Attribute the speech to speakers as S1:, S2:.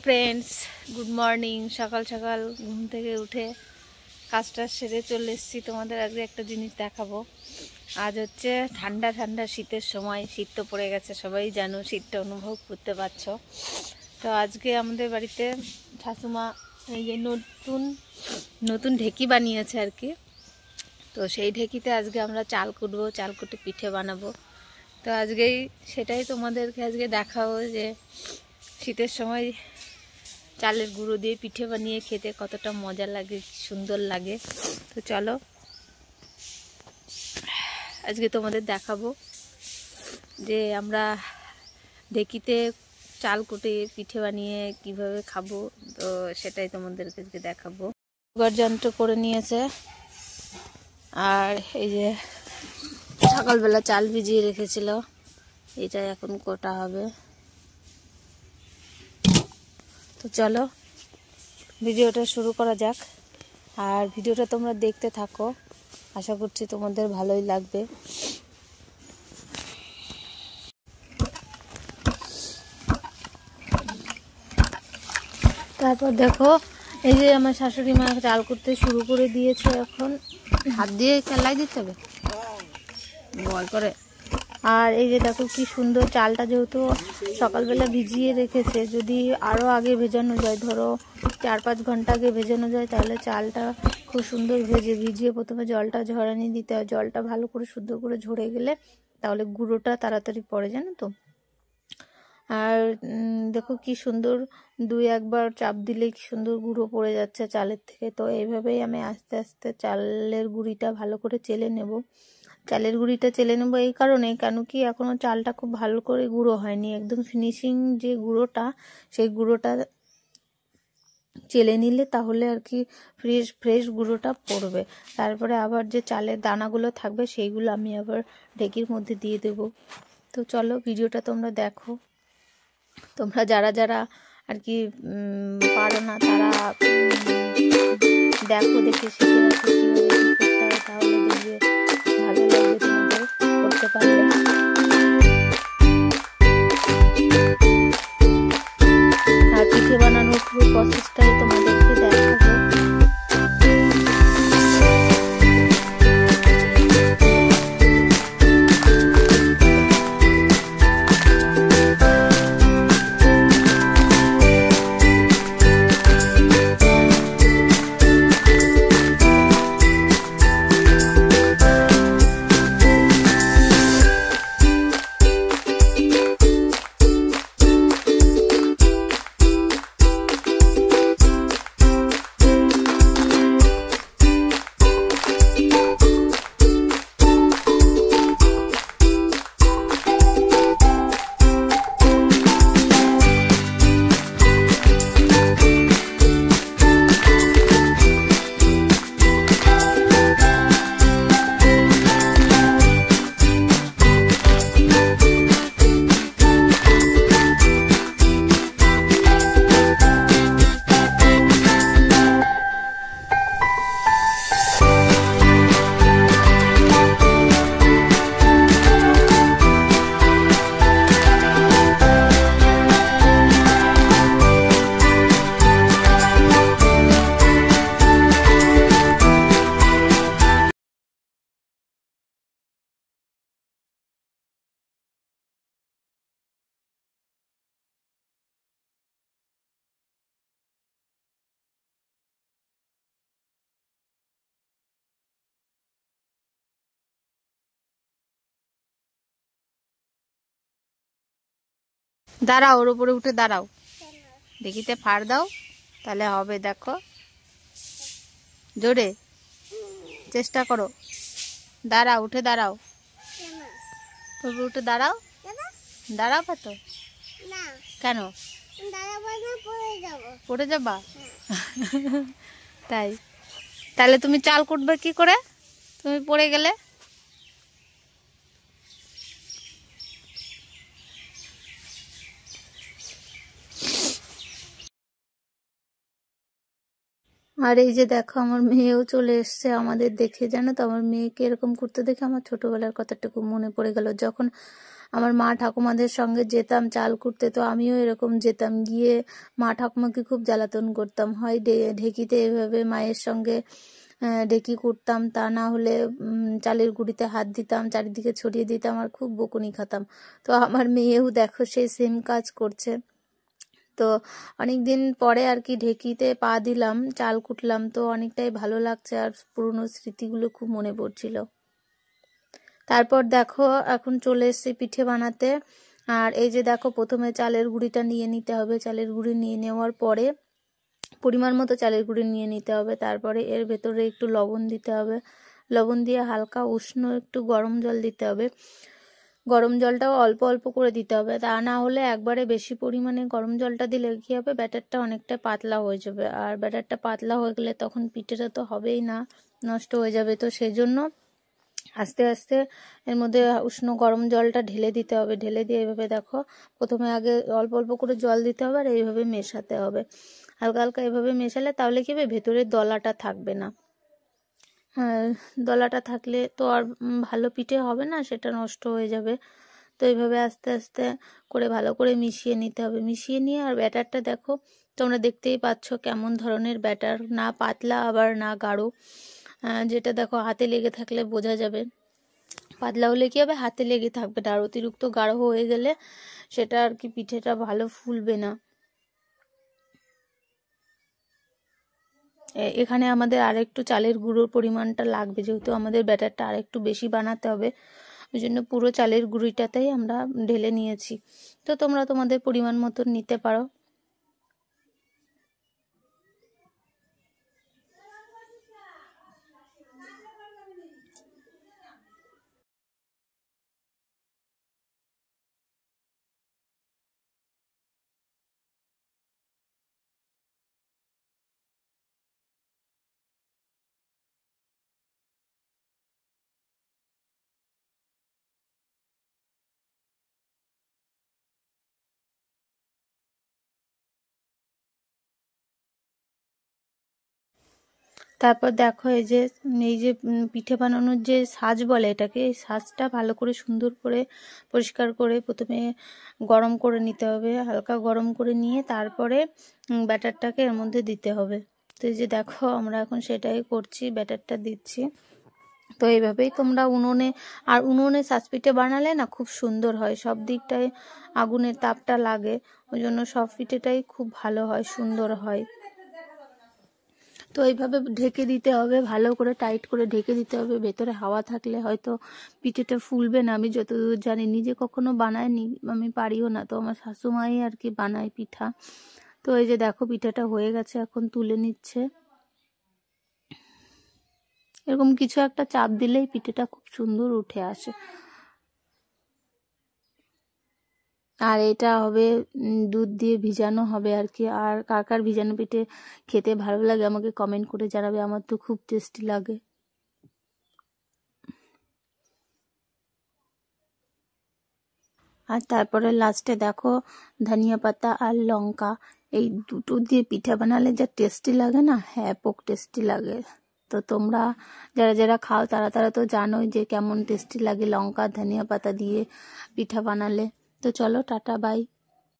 S1: Friends, good morning. সকাল সকাল ঘুম থেকে উঠে কাজটা সেরে চলে এসেছি। তোমাদের আজকে একটা জিনিস দেখাবো। আজ হচ্ছে ঠান্ডা ঠান্ডা শীতের সময়, শীত তো পড়ে গেছে, সবাই জানো, শীতটা অনুভব করতে পারছো। তো আজকে আমাদের বাড়িতে শাশুমা এই যে নতুন ঢেকি বানিয়েছে আর কি। তো সেই ঢেকিতে আজকে আমরা চাল কুটবো, চাল কুটে পিঠে বানাবো। তো আজকেই সেটাই তোমাদেরকে আজকে দেখাবো যে শীতের সময় চালের গুঁড়ো দিয়ে পিঠে বানিয়ে খেতে কতটা মজা লাগে, সুন্দর লাগে। তো চলো আজকে তোমাদের দেখাবো যে আমরা ঢেকিতে চাল কুটে পিঠে বানিয়ে কিভাবে খাবো। তো সেটাই তোমাদেরকে আজকে দেখাবো। যন্ত্র করে নিয়েছে, আর এই যে সকালবেলা চাল ভিজিয়ে রেখেছিল, এটা এখন কোটা হবে। তো চলো ভিডিওটা শুরু করা যাক, আর ভিডিওটা তোমরা দেখতে থাকো, আশা করছি তোমাদের ভালোই লাগবে। তারপর দেখো, এই যে আমার শাশুড়ি মা চাল করতে শুরু করে দিয়েছে। এখন হাত দিয়ে খেলাই দিতে হবে, ভয় করে। আর এই যে দেখো কি সুন্দর চালটা, যেহেতু সকালবেলা ভিজিয়ে রেখেছে, যদি আরও আগে ভেজানো যায়, ধরো 4-5 ঘন্টা আগে ভেজানো যায়, তাহলে চালটা খুব সুন্দর ভিজিয়ে প্রথমে জলটা ঝরানি দিতে হয়। জলটা ভালো করে শুদ্ধ করে ঝরে গেলে তাহলে গুঁড়োটা তাড়াতাড়ি পড়ে, জানো তো। আর দেখো কি সুন্দর, 2-1 বার চাপ দিলে কি সুন্দর গুঁড়ো পড়ে যাচ্ছে চালের থেকে। তো এইভাবেই আমি আস্তে আস্তে চালের গুঁড়িটা ভালো করে চেলে নেব। চালের গুঁড়িটা চেলে নেবো এই কারণে, কেন কি এখনও চালটা খুব ভালো করে গুঁড়ো হয়নি, একদম ফিনিশিং যে গুঁড়োটা, সেই গুঁড়োটা চেলে নিলে তাহলে আর কি ফ্রেশ গুঁড়োটা পড়বে। তারপরে আবার যে চালের দানাগুলো থাকবে সেইগুলো আমি আবার ঢেকির মধ্যে দিয়ে দেব। তো চলো ভিডিওটা তোমরা দেখো। তোমরা যারা যারা আর কি পারো না, তারা দেখো, দেখে শিখে রাখো কীভাবে কী করতে হয়, তাহলে দেখবে ভালো লাগবে, তোমাদের করতে পারবে। আর পিঠে বানানোর পুরো প্রসেসটাই তোমাদেরকে দেখাবো। দাঁড়াও, ওর উপরে উঠে দাঁড়াও, দেখিতে ফাড় দাও, তাহলে হবে। দেখো, জোরে চেষ্টা করো। দাঁড়াও, উঠে দাঁড়াও, উঠে দাঁড়াও, দাঁড়াও পাতো কেন, পড়ে যাবা? তাই? তাহলে তুমি চাল কুটবে কি করে, তুমি পড়ে গেলে? আর এই যে দেখো, আমার মেয়েও চলে এসছে আমাদের দেখে, জানো তো। আমার মেয়েকে এরকম করতে দেখে আমার ছোটবেলার কথাটুকু মনে পড়ে গেল। যখন আমার মা ঠাকুমাদের সঙ্গে যেতাম চাল কুটতে, তো আমিও এরকম যেতাম, গিয়ে মা ঠাকুমাকে খুব জ্বালাতন করতাম, হয় ঢেকিতে এভাবে মায়ের সঙ্গে ঢেকি কুটতাম, তা না হলে চালের গুঁড়িতে হাত দিতাম, চারিদিকে ছড়িয়ে দিতাম আর খুব বকুনি খেতাম। তো আমার মেয়েও দেখো সেই সেম কাজ করছে। তো অনেক দিন পরে আর কি ঢেকিতে পা দিলাম, চাল কুটলাম, তো অনেকটাই ভালো লাগছে আর পুরনো স্মৃতিগুলো খুব মনে পড়ছিল। তারপর দেখো এখন চলে এসেছি পিঠে বানাতে। আর এই যে দেখো প্রথমে চালের গুঁড়িটা নিয়ে নিতে হবে, চালের গুঁড়ি নিয়ে নেওয়ার পরে পরিমাণ মতো চালের গুঁড়ি নিয়ে নিতে হবে, তারপরে এর ভেতরে একটু লবণ দিতে হবে, লবণ দিয়ে হালকা উষ্ণ একটু গরম জল দিতে হবে, গরম জলটাও অল্প অল্প করে দিতে হবে, তা না হলে একবারে বেশি পরিমাণে গরম জলটা দিলে কী হবে, ব্যাটারটা অনেকটা পাতলা হয়ে যাবে, আর ব্যাটারটা পাতলা হয়ে গেলে তখন পিঠেটা তো হবেই না, নষ্ট হয়ে যাবে। তো সেই জন্য আস্তে আস্তে এর মধ্যে উষ্ণ গরম জলটা ঢেলে দিতে হবে, ঢেলে দিয়ে এইভাবে দেখো প্রথমে আগে অল্প অল্প করে জল দিতে হবে আর এইভাবে মেশাতে হবে, হালকা হালকা এভাবে মেশালে তাহলে কি হবে, ভেতরের দলাটা থাকবে না। দলাটা থাকলে তো আর ভালো পিঠে হবে না, সেটা নষ্ট হয়ে যাবে। তো এইভাবে আস্তে আস্তে করে ভালো করে মিশিয়ে নিতে হবে, মিশিয়ে নিয়ে আর ব্যাটারটা দেখো তোমরা দেখতেই পাচ্ছ কেমন ধরনের ব্যাটার, না পাতলা আবার না গাঢ়, যেটা দেখো হাতে লেগে থাকলে বোঝা যাবে। পাতলা হলে কি হবে, হাতে লেগে থাকবে, আর অতিরিক্ত গাঢ় হয়ে গেলে সেটা আর কি পিঠেটা ভালো ফুলবে না। এখানে আমাদের আরেকটু চালের গুঁড়োর পরিমাণটা লাগবে, যেহেতু আমাদের ব্যাটারটা আরেকটু বেশি বানাতে হবে, ওই জন্য পুরো চালের গুঁড়িটাতেই আমরা ঢেলে নিয়েছি। তো তোমরা তোমাদের পরিমাণ মতো নিতে পারো। তারপর দেখো এই যে পিঠে বানানোর যে সাজ বলে এটাকে, এই সাজটা ভালো করে সুন্দর করে পরিষ্কার করে প্রথমে গরম করে নিতে হবে, হালকা গরম করে নিয়ে তারপরে ব্যাটারটাকে এর মধ্যে দিতে হবে। তো এই যে দেখো আমরা এখন সেটাই করছি, ব্যাটারটা দিচ্ছি। তো এইভাবেই তোমরা উনুনে সাজ পিঠে বানালে না খুব সুন্দর হয়, সব দিকটায় আগুনের তাপটা লাগে, ওই জন্য সব পিঠেটাই খুব ভালো হয়, সুন্দর হয়। তো এইভাবে ঢেকে দিতে হবে, ভালো করে টাইট করে ঢেকে দিতে হবে, ভেতরে হাওয়া থাকলে হয়তো পিঠেটা ফুলবে না। আমি যতদূর জানি, নিজে কখনো বানাইনি, আমি পারিও না, তো আমার শাশুমাই আর কি বানায় পিঠা। তো এই যে দেখো পিঠাটা হয়ে গেছে, এখন তুলে নিচ্ছে। এরকম কিছু একটা চাপ দিলেই পিঠেটা খুব সুন্দর উঠে আসে। আর এটা হবে দুধ দিয়ে ভিজানো হবে আর কি। আর কার কার ভিজানো পিঠে খেতে ভালো লাগে আমাকে কমেন্ট করে জানাবে, আমার তো খুব টেস্টি লাগে। আর তারপরে লাস্টে দেখো ধনিয়া পাতা আর লঙ্কা, এই দুটো দিয়ে পিঠা বানালে যা টেস্টি লাগে না, হ্যাঁ পোক টেস্টি লাগে। তো তোমরা যারা যারা খাও তারা তো জানোই যে কেমন টেস্টি লাগে লঙ্কা ধনিয়া পাতা দিয়ে পিঠা বানালে। তো চলো টাটা বাই।